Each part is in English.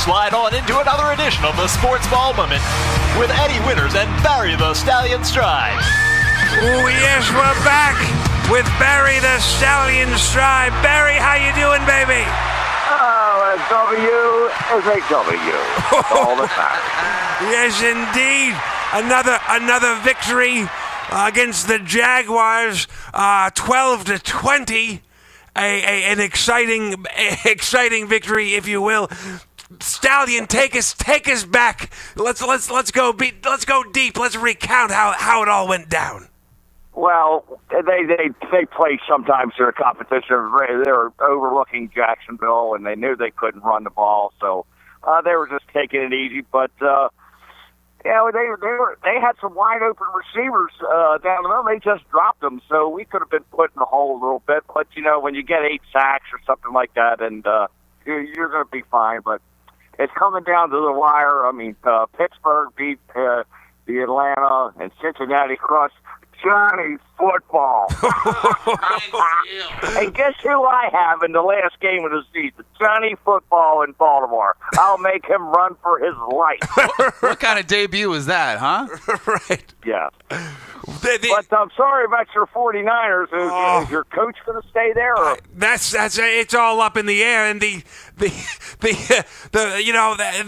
slide on into another edition of the Sports Ball Moment with Eddie Winters and Barry the Stallion Streib. Oh, yes, we're back with Barry the Stallion Streib. Barry, how you doing, baby? Oh, a W is a W. All the time. Yes, indeed. Another victory against the Jaguars, 12-20. An exciting victory, if you will. Stallion, take us back. Let's go deep. Let's recount how it all went down. Well, they play sometimes their competition. They're overlooking Jacksonville, and they knew they couldn't run the ball, so they were just taking it easy. But they had some wide open receivers down the middle. They just dropped them, so we could have been put in the hole a little bit. But when you get 8 sacks or something like that, and you're going to be fine. But it's coming down to the wire. I mean, Pittsburgh beat the Atlanta, and Cincinnati crushed Johnny Football. And guess who I have in the last game of the season? Johnny Football in Baltimore. I'll make him run for his life. What kind of debut was that, huh? Right. Yeah. But I'm sorry about your 49ers. Is your coach going to stay there? Or? That's it's all up in the air, and the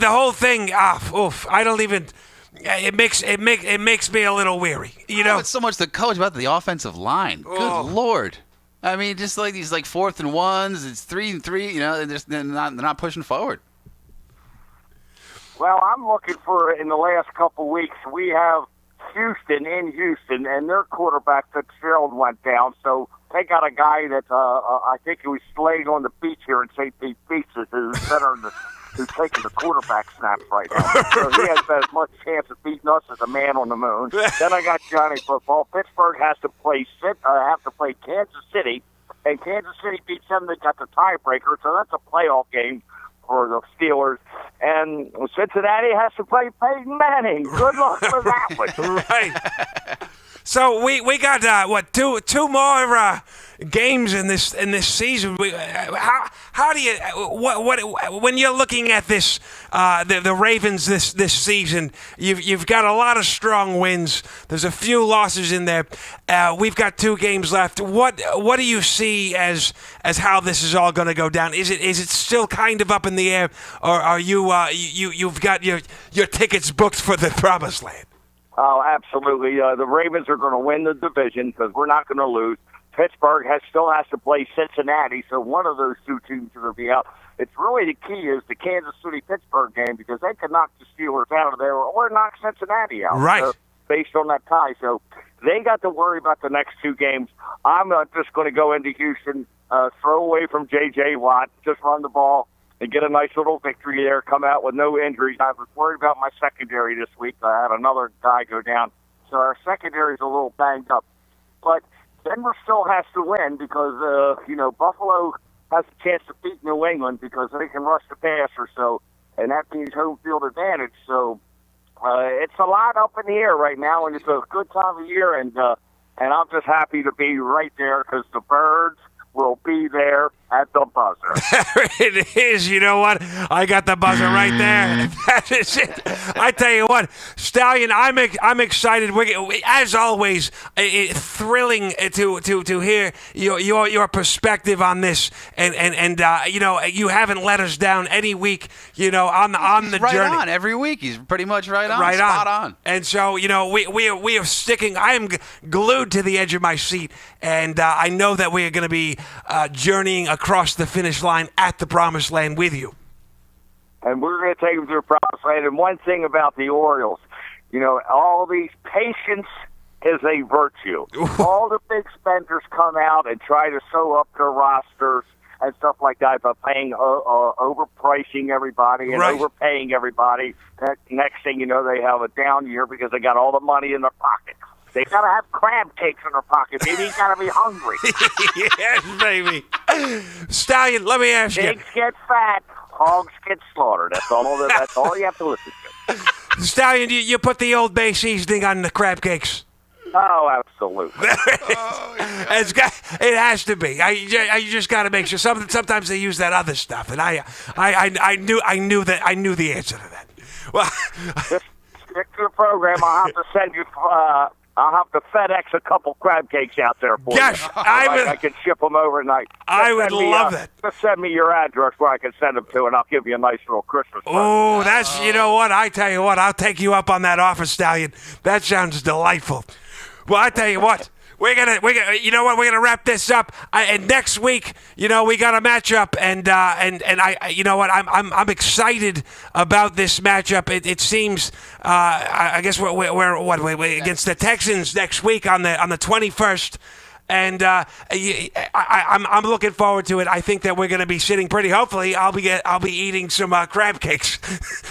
whole thing. I don't even. It makes me a little weary. It's so much the coach about the offensive line. Good Lord. I mean, just like these 4th and 1s, it's 3 and 3. They're not pushing forward. Well, I'm looking for in the last couple weeks. We have Houston, and their quarterback Fitzgerald went down. So they got a guy that I think he was laying on the beach here in St. Pete Beach as center who's taking the quarterback snaps right now. So he has as much chance of beating us as a man on the moon. Then I got Johnny Football. Pittsburgh has to play Kansas City, and Kansas City beats them. They got the tiebreaker, so that's a playoff game for the Steelers. And Cincinnati has to play Peyton Manning. Good luck with that one. Right. So we got two more games in this season. How do you when you're looking at this the Ravens this season? You've got a lot of strong wins. There's a few losses in there. We've got 2 games left. What do you see as how this is all going to go down? Is it still kind of up in the air, or are you've got your tickets booked for the promised land? Oh, absolutely. The Ravens are going to win the division because we're not going to lose. Pittsburgh still has to play Cincinnati, so one of those 2 teams are going to be out. It's really the key is the Kansas City-Pittsburgh game because they can knock the Steelers out of there or knock Cincinnati out. Right. Based on that tie. So they got to worry about the next 2 games. I'm just going to go into Houston, throw away from J.J. Watt, just run the ball, and get a nice little victory there, come out with no injuries. I was worried about my secondary this week. I had another guy go down. So our secondary is a little banged up. But Denver still has to win because, Buffalo has a chance to beat New England because they can rush the passer. So, and that means home field advantage. So it's a lot up in the air right now, and it's a good time of year. And I'm just happy to be right there because the Birds will be there at the buzzer. It is. You know what? I got the buzzer right there. That is it. I tell you what, Stallion, I'm excited. As always, thrilling to hear your perspective on this, and you haven't let us down any week. On the right journey. On every week. He's pretty much right on. Right spot on. And so we are sticking. I am glued to the edge of my seat, and I know that we are going to be journeying across the finish line at the promised land with you. And we're going to take them to the promised land. And one thing about the Orioles, all these patience is a virtue. All the big spenders come out and try to sew up their rosters and stuff like that by overpricing everybody and right. overpaying everybody. Next thing you know, they have a down year because they got all the money in their pocket. They got to have crab cakes in their pocket. Baby, you got to be hungry. Yes, baby. Stallion, let me ask you. Pigs get fat, hogs get slaughtered. That's all you have to listen to. Stallion, you put the Old Bay seasoning on the crab cakes. Oh, absolutely. It has to be. You just got to make sure. Sometimes they use that other stuff, and I knew the answer to that. Well, Just stick to the program. I'll have to send you. I'll have to FedEx a couple crab cakes out there for gosh, you. I can ship them overnight. I would love that. Just send me your address where I can send them to, and I'll give you a nice little Christmas present. Oh, that's, you know what? I tell you what, I'll take you up on that offer, Stallion. That sounds delightful. Well, I tell you what, we're gonna, you know what? We're gonna wrap this up. And next week, you know, we got a matchup, and I, you know what? I'm excited about this matchup. It seems, I guess we're against the Texans next week on the 21st. And I'm looking forward to it. I think that we're going to be sitting pretty. Hopefully, I'll be eating some crab cakes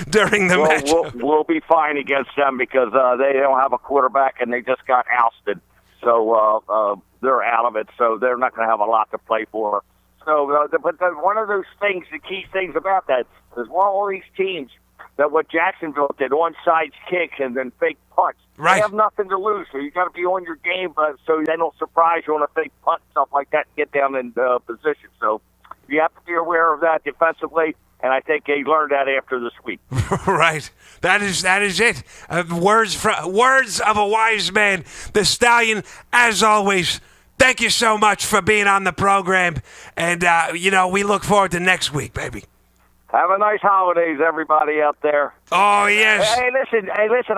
during the match. We'll be fine against them because they don't have a quarterback and they just got ousted, so they're out of it. So they're not going to have a lot to play for. So, but one of those things, the key things about that is all these teams that what Jacksonville did, onside kicks and then fake punts. Right. They have nothing to lose, so you got to be on your game, so they don't surprise you on a fake punt, stuff like that, and get down in position. So you have to be aware of that defensively, and I think they learned that after this week. Right. That is it. Words of a wise man. The Stallion, as always. Thank you so much for being on the program, and you know, we look forward to next week, baby. Have a nice holidays, everybody out there. Oh, yes. Hey, listen,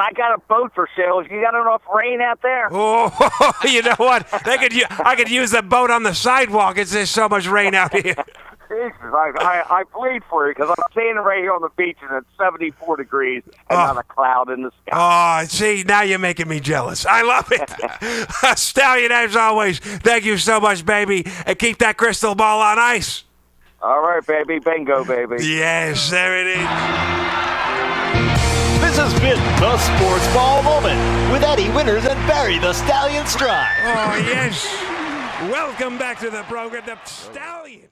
I got a boat for sale. You got enough rain out there? Oh, you know what? I could use the boat on the sidewalk. There's so much rain out here. Jesus, I plead for you because I'm standing right here on the beach and it's 74 degrees and not a cloud in the sky. Oh, see, now you're making me jealous. I love it. Stallion, as always, thank you so much, baby. And keep that crystal ball on ice. All right, baby. Bingo, baby. Yes, there it is. This has been the Sports Ball Moment with Eddie Winters and Barry the Stallion Streib. Oh, yes. Welcome back to the program, the Stallion.